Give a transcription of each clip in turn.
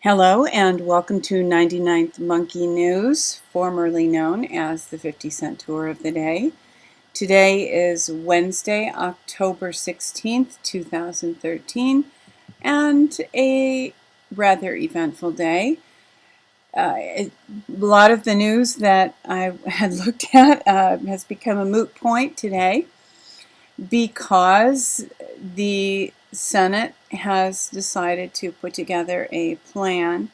Hello and welcome to 99th Monkey News, formerly known as the 50-cent tour of the day. Today is Wednesday, October 16th, 2013, and a rather eventful day. A lot of the news that I had looked at has become a moot point today because the Senate has decided to put together a plan.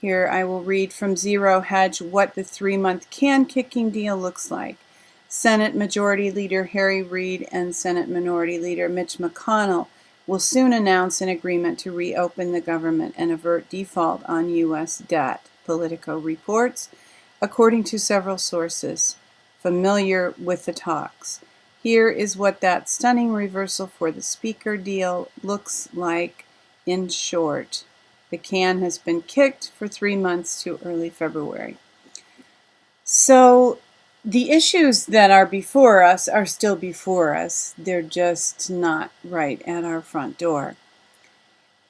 Here I will read from Zero Hedge what the 3-month can-kicking deal looks like. Senate Majority Leader Harry Reid and Senate Minority Leader Mitch McConnell will soon announce an agreement to reopen the government and avert default on U.S. debt, Politico reports, according to several sources familiar with the talks. Here is what that stunning reversal for the Speaker deal looks like in short. The can has been kicked for 3 months to early February. So the issues that are before us are still before us. They're just not right at our front door.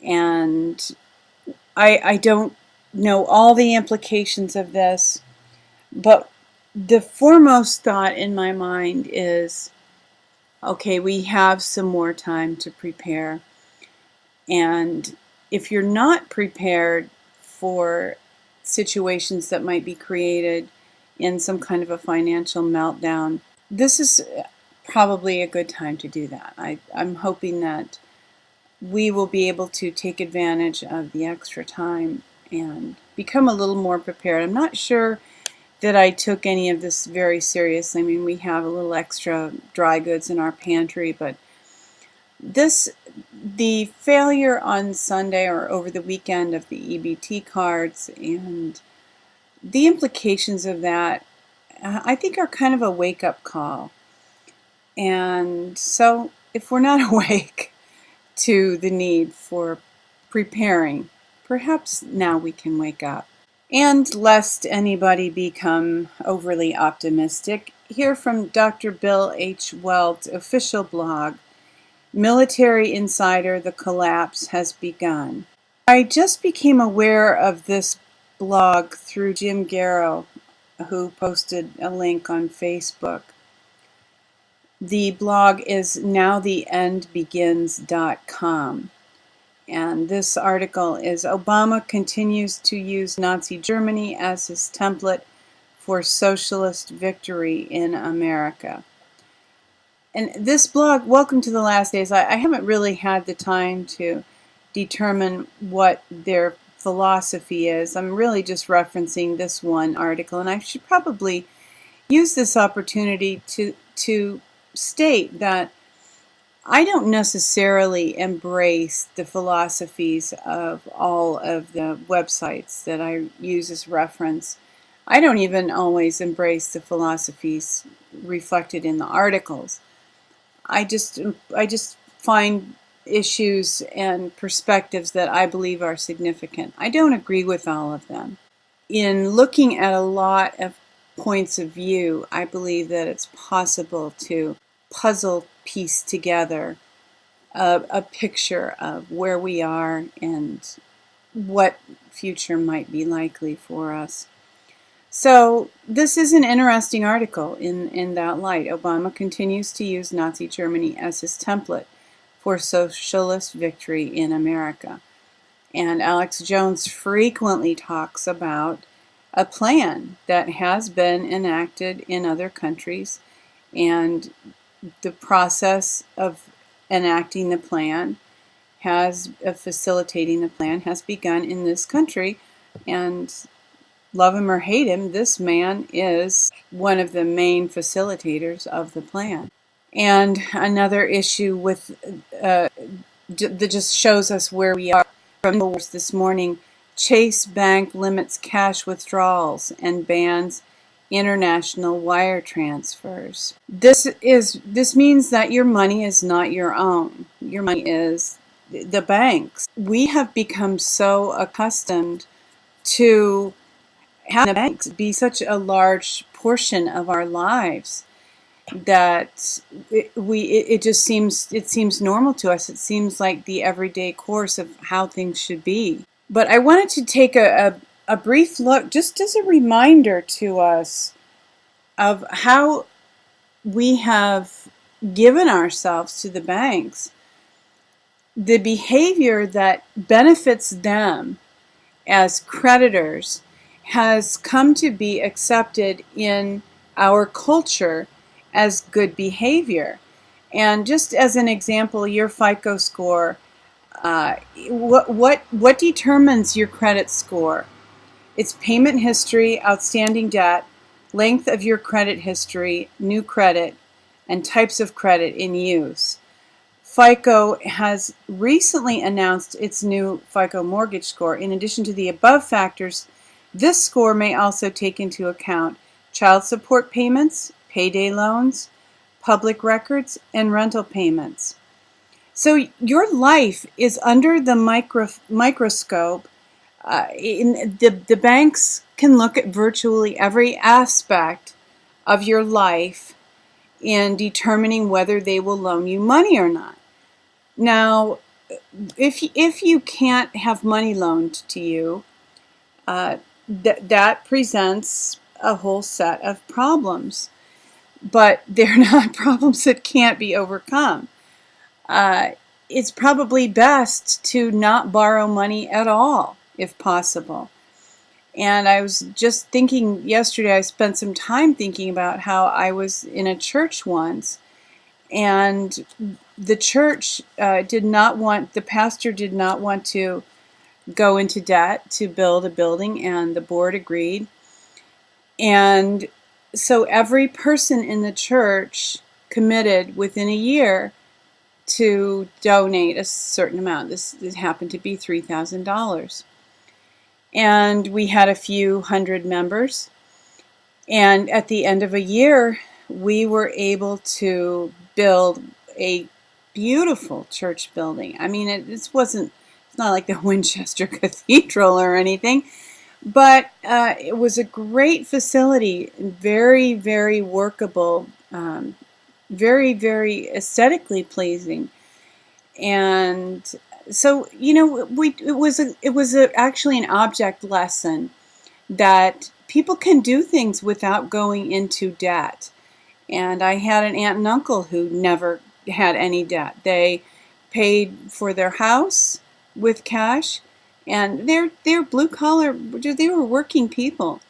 And I don't know all the implications of this, but the foremost thought in my mind is, okay, we have some more time to prepare. And if you're not prepared for situations that might be created in some kind of a financial meltdown, this is probably a good time to do that. I'm hoping that we will be able to take advantage of the extra time and become a little more prepared. I'm not sure that I took any of this very seriously. I mean, we have a little extra dry goods in our pantry, but the failure on Sunday or over the weekend of the EBT cards and the implications of that, I think are kind of a wake-up call. And so if we're not awake to the need for preparing, perhaps now we can wake up. And lest anybody become overly optimistic, hear from Dr. Bill H. Weld's official blog, Military Insider, The Collapse Has Begun. I just became aware of this blog through Jim Garrow, who posted a link on Facebook. The blog is nowtheendbegins.com. And this article is Obama continues to use Nazi Germany as his template for socialist victory in America. And this blog, Welcome to the Last Days, I haven't really had the time to determine what their philosophy is. I'm really just referencing this one article, and I should probably use this opportunity to state that I don't necessarily embrace the philosophies of all of the websites that I use as reference. I don't even always embrace the philosophies reflected in the articles. I just find issues and perspectives that I believe are significant. I don't agree with all of them. In looking at a lot of points of view, I believe that it's possible to puzzle piece together a picture of where we are and what future might be likely for us. So this is an interesting article in that light. Obama continues to use Nazi Germany as his template for socialist victory in America. And Alex Jones frequently talks about a plan that has been enacted in other countries, and the process of enacting the plan facilitating the plan has begun in this country. And love him or hate him, this man is one of the main facilitators of the plan. And another issue with that just shows us where we are. From this morning, Chase Bank limits cash withdrawals and bans international wire transfers. This means that your money is not your own. Your money is the bank's. We have become so accustomed to having the banks be such a large portion of our lives that it seems normal to us. It seems like the everyday course of how things should be. But I wanted to take a brief look, just as a reminder to us of how we have given ourselves to the banks. The behavior that benefits them as creditors has come to be accepted in our culture as good behavior. And just as an example, your FICO score, what determines your credit score? It's payment history, outstanding debt, length of your credit history, new credit, and types of credit in use. FICO has recently announced its new FICO mortgage score. In addition to the above factors, this score may also take into account child support payments, payday loans, public records, and rental payments. So your life is under the microscope. The banks can look at virtually every aspect of your life in determining whether they will loan you money or not. Now, if you can't have money loaned to you, that presents a whole set of problems. But they're not problems that can't be overcome. It's probably best to not borrow money at all, if possible. And I was just thinking yesterday, I spent some time thinking about how I was in a church once, and the church the pastor did not want to go into debt to build a building, and the board agreed. And so every person in the church committed within a year to donate a certain amount. This happened to be $3,000. And we had a few hundred members. And at the end of a year, we were able to build a beautiful church building. I mean, it's not like the Winchester Cathedral or anything, but it was a great facility, very, very workable, very, very aesthetically pleasing. And so, it was actually an object lesson that people can do things without going into debt. And I had an aunt and uncle who never had any debt. They paid for their house with cash, and they're blue collar. They were working people,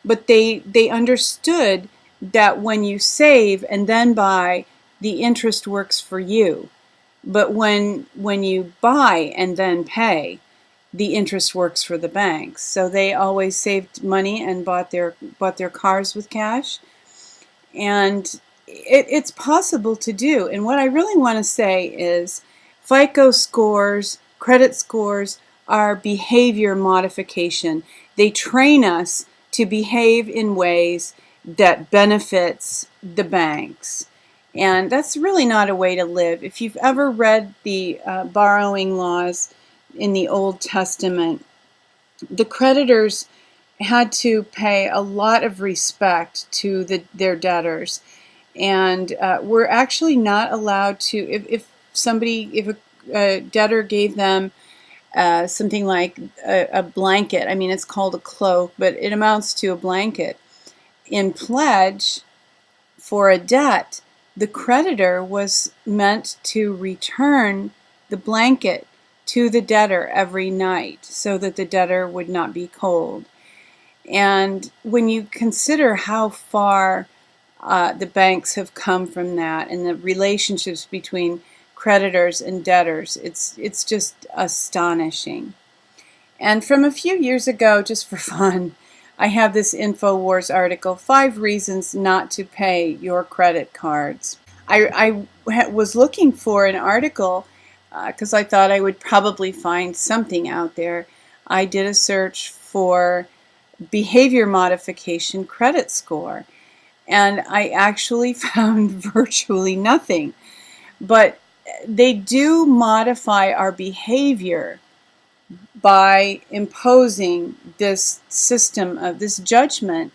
but they understood that when you save and then buy, the interest works for you. But when you buy and then pay, the interest works for the banks. So they always saved money and bought their cars with cash. And it's possible to do. And what I really want to say is FICO scores, credit scores, are behavior modification. They train us to behave in ways that benefits the banks. And that's really not a way to live. If you've ever read the borrowing laws in the Old Testament, the creditors had to pay a lot of respect to their debtors, and were actually not allowed to, if a debtor gave them something like a blanket, I mean, it's called a cloak, but it amounts to a blanket, in pledge for a debt, the creditor was meant to return the blanket to the debtor every night so that the debtor would not be cold. And when you consider how far the banks have come from that, and the relationships between creditors and debtors, it's just astonishing. And from a few years ago, just for fun, I have this InfoWars article, 5 Reasons Not to Pay Your Credit Cards. I was looking for an article because I thought I would probably find something out there. I did a search for behavior modification credit score, and I actually found virtually nothing. But they do modify our behavior by imposing this system of this judgment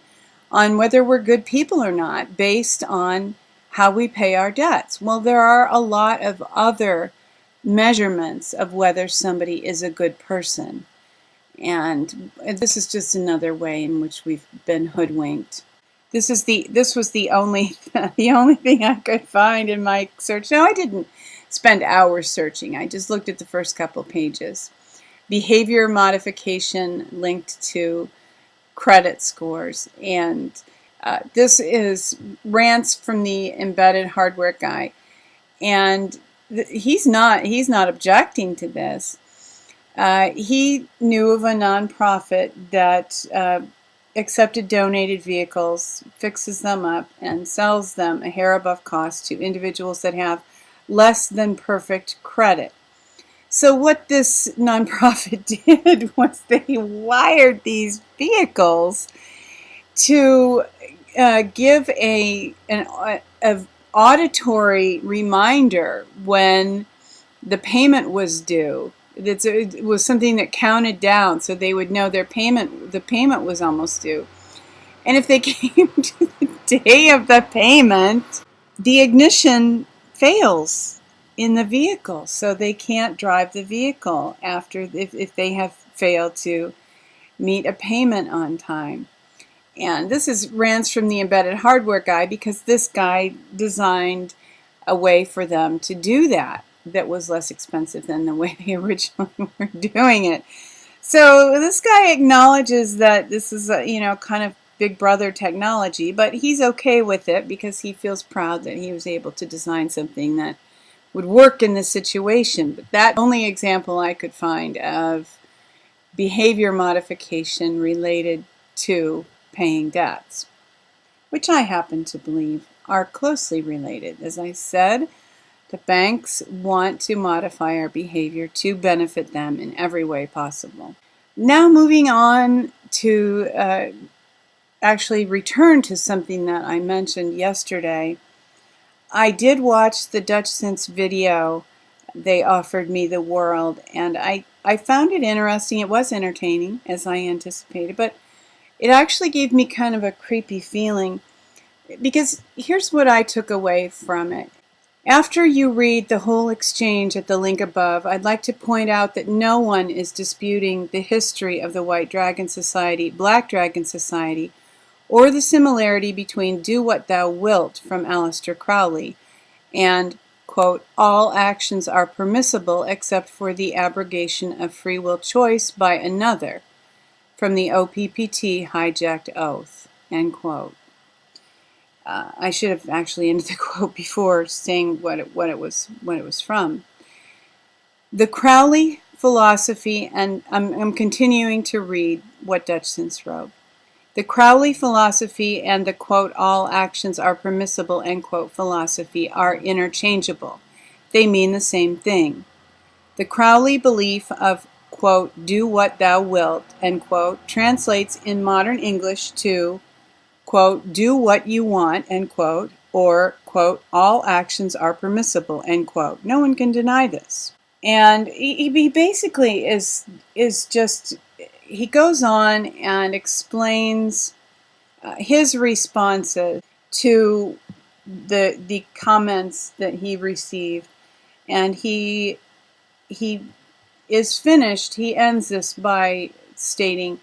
on whether we're good people or not based on how we pay our debts. Well, there are a lot of other measurements of whether somebody is a good person. And this is just another way in which we've been hoodwinked. This was the only thing I could find in my search. No, I didn't spend hours searching. I just looked at the first couple pages. Behavior modification linked to credit scores, and this is rants from the embedded hardware guy, and he's not objecting to this. He knew of a nonprofit that accepted donated vehicles, fixes them up, and sells them a hair above cost to individuals that have less than perfect credit. So what this nonprofit did was they wired these vehicles to give an auditory reminder when the payment was due. It was something that counted down, so they would know the payment was almost due. And if they came to the day of the payment, the ignition fails in the vehicle, so they can't drive the vehicle if they have failed to meet a payment on time. And this is rants from the embedded hardware guy, because this guy designed a way for them to do that was less expensive than the way they originally were doing it. So this guy acknowledges that this is a, kind of big brother technology, but he's okay with it because he feels proud that he was able to design something that would work in this situation. But that's the only example I could find of behavior modification related to paying debts, which I happen to believe are closely related. As I said, the banks want to modify our behavior to benefit them in every way possible. Now moving on to actually return to something that I mentioned yesterday. I did watch the Dutchsinse video. They offered me the world, and I found it interesting. It was entertaining, as I anticipated, but it actually gave me kind of a creepy feeling, because here's what I took away from it. After you read the whole exchange at the link above, I'd like to point out that no one is disputing the history of the White Dragon Society, Black Dragon Society, or the similarity between Do What Thou Wilt from Aleister Crowley and, quote, all actions are permissible except for the abrogation of free will choice by another from the OPPT hijacked oath, end quote. I should have actually ended the quote before saying what it was from. The Crowley philosophy, and I'm continuing to read what Dutchsinse wrote. The Crowley philosophy and the, quote, all actions are permissible, end quote, philosophy are interchangeable. They mean the same thing. The Crowley belief of, quote, do what thou wilt, end quote, translates in modern English to, quote, do what you want, end quote, or, quote, all actions are permissible, end quote. No one can deny this. And he basically is just, he goes on and explains his responses to the comments that he received, and he is finished. He ends this by stating,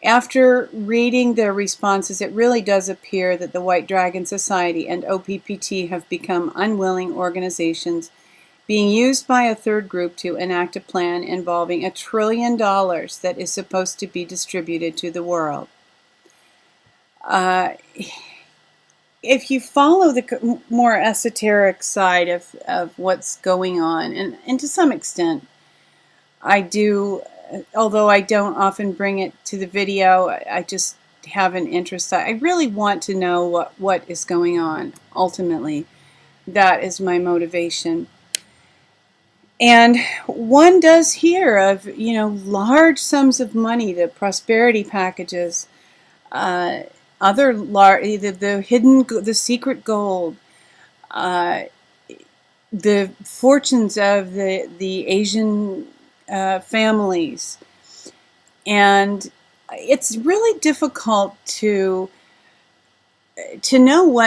after reading their responses, it really does appear that the White Dragon Society and OPPT have become unwilling organizations being used by a third group to enact a plan involving $1 trillion that is supposed to be distributed to the world. If you follow the more esoteric side of what's going on, and to some extent I do, although I don't often bring it to the video, I just have an interest. I really want to know what is going on ultimately. That is my motivation. And one does hear of, large sums of money, the prosperity packages, the secret gold, the fortunes of the Asian families, and it's really difficult to know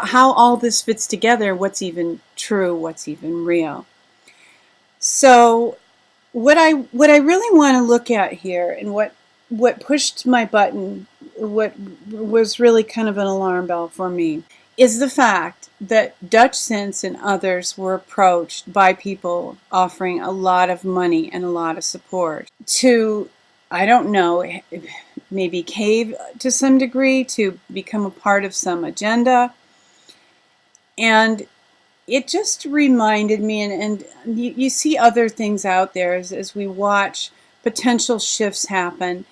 how all this fits together, what's even true, what's even real. So what I really want to look at here, and what pushed my button, what was really kind of an alarm bell for me, is the fact that Dutchsinse and others were approached by people offering a lot of money and a lot of support to, I don't know, maybe cave to some degree, to become a part of some agenda. And it just reminded me, and you see other things out there as we watch potential shifts happen,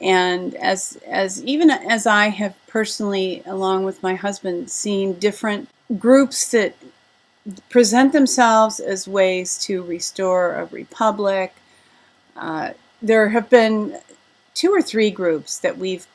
and as even as I have personally, along with my husband, seen different groups that present themselves as ways to restore a republic. There have been 2 or 3 groups that we've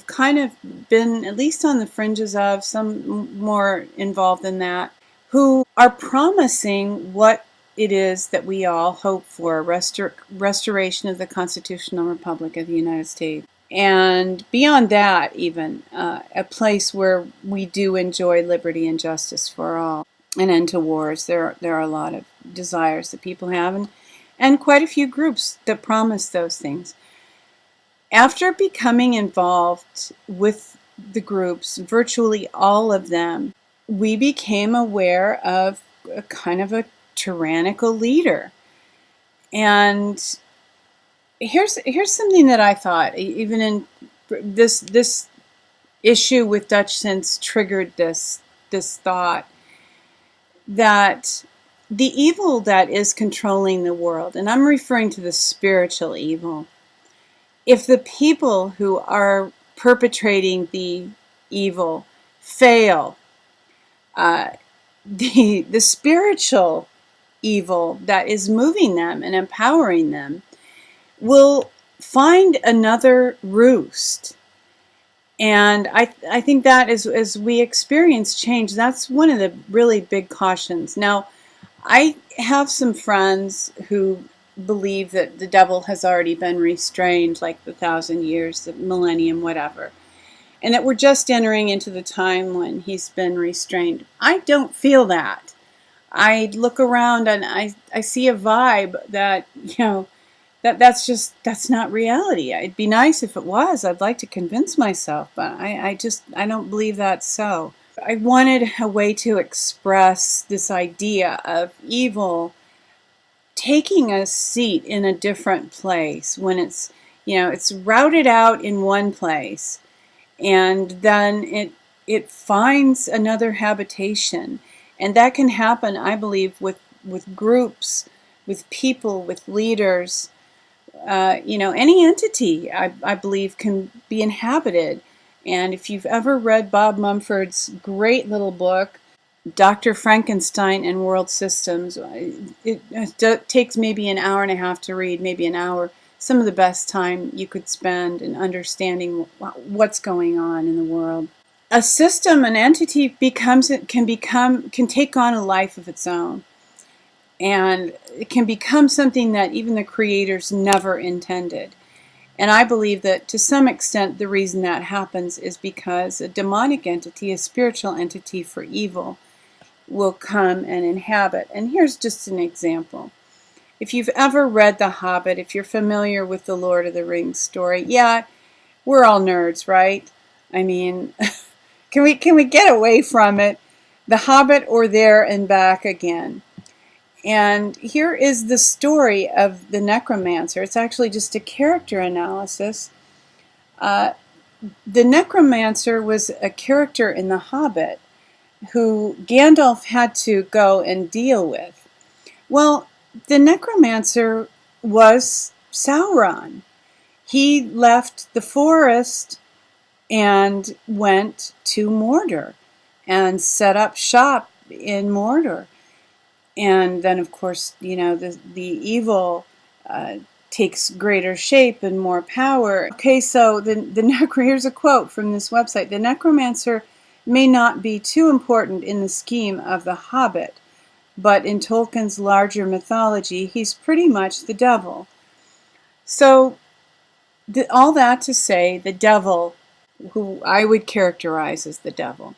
kind of been at least on the fringes of, some more involved in that, who are promising what it is that we all hope for: restoration of the constitutional republic of the United States. And beyond that, even a place where we do enjoy liberty and justice for all, an end to wars. There are a lot of desires that people have, and quite a few groups that promise those things. After becoming involved with the groups, virtually all of them, we became aware of a kind of a tyrannical leader. And here's something that I thought, even in this issue with Dutchsinse, triggered this thought that the evil that is controlling the world, and I'm referring to the spiritual evil, if the people who are perpetrating the evil fail, the spiritual evil that is moving them and empowering them will find another roost. And I think that as we experience change, that's one of the really big cautions. Now, I have some friends who believe that the devil has already been restrained, like the 1,000 years, the millennium, whatever, and that we're just entering into the time when he's been restrained. I don't feel that. I look around and I see a vibe that, that's not reality. It'd be nice if it was. I'd like to convince myself, but I don't believe that's so. I wanted a way to express this idea of evil taking a seat in a different place when it's routed out in one place, and then it finds another habitation. And that can happen, I believe, with groups, with people, with leaders. Any entity, I believe, can be inhabited. And if you've ever read Bob Mumford's great little book, Dr. Frankenstein and World Systems, it takes maybe an hour and a half to read, maybe an hour. Some of the best time you could spend in understanding what's going on in the world. A system, an entity can take on a life of its own. And it can become something that even the creators never intended. And I believe that to some extent the reason that happens is because a demonic entity, a spiritual entity for evil, will come and inhabit. And here's just an example. If you've ever read The Hobbit, if you're familiar with the Lord of the Rings story, yeah, we're all nerds, right? I mean, can we get away from it? The Hobbit, or There and Back Again. And here is the story of the Necromancer. It's actually just a character analysis. The Necromancer was a character in The Hobbit who Gandalf had to go and deal with. Well, the Necromancer was Sauron. He left the forest and went to Mordor and set up shop in Mordor. And then, of course, the evil takes greater shape and more power. Okay, so here's a quote from this website. The Necromancer may not be too important in the scheme of The Hobbit, but in Tolkien's larger mythology, he's pretty much the devil. So, all that to say, the devil, who I would characterize as the devil,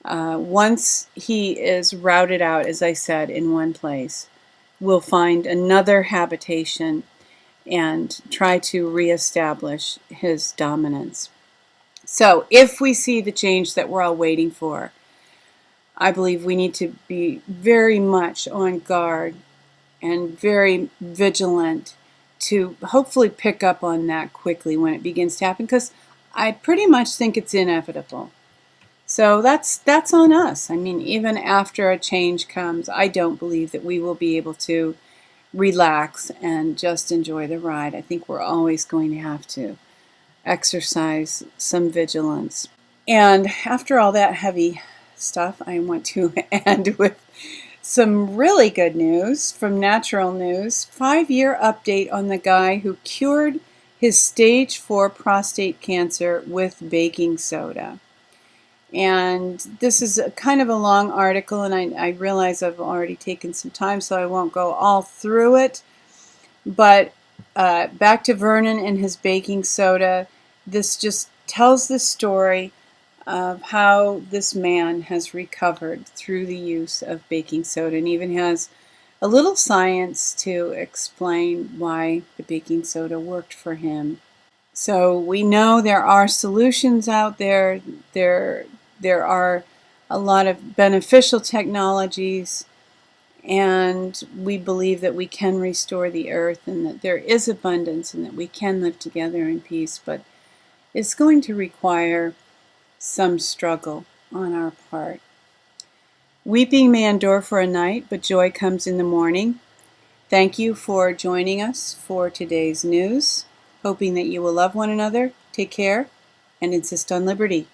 once he is routed out, as I said, in one place, will find another habitation and try to reestablish his dominance. So if we see the change that we're all waiting for, I believe we need to be very much on guard and very vigilant to hopefully pick up on that quickly when it begins to happen, because I pretty much think it's inevitable. So that's on us. I mean, even after a change comes, I don't believe that we will be able to relax and just enjoy the ride. I think we're always going to have to exercise some vigilance. And after all that heavy stuff, I want to end with some really good news from Natural News. 5-year update on the guy who cured his stage 4 prostate cancer with baking soda. And this is kind of a long article, and I realize I've already taken some time, so I won't go all through it. But back to Vernon and his baking soda. This just tells the story of how this man has recovered through the use of baking soda, and even has a little science to explain why the baking soda worked for him. So we know there are solutions out there. There are a lot of beneficial technologies, and we believe that we can restore the earth, and that there is abundance, and that we can live together in peace. But it's going to require some struggle on our part. Weeping may endure for a night, but joy comes in the morning. Thank you for joining us for today's news. Hoping that you will love one another, take care, and insist on liberty.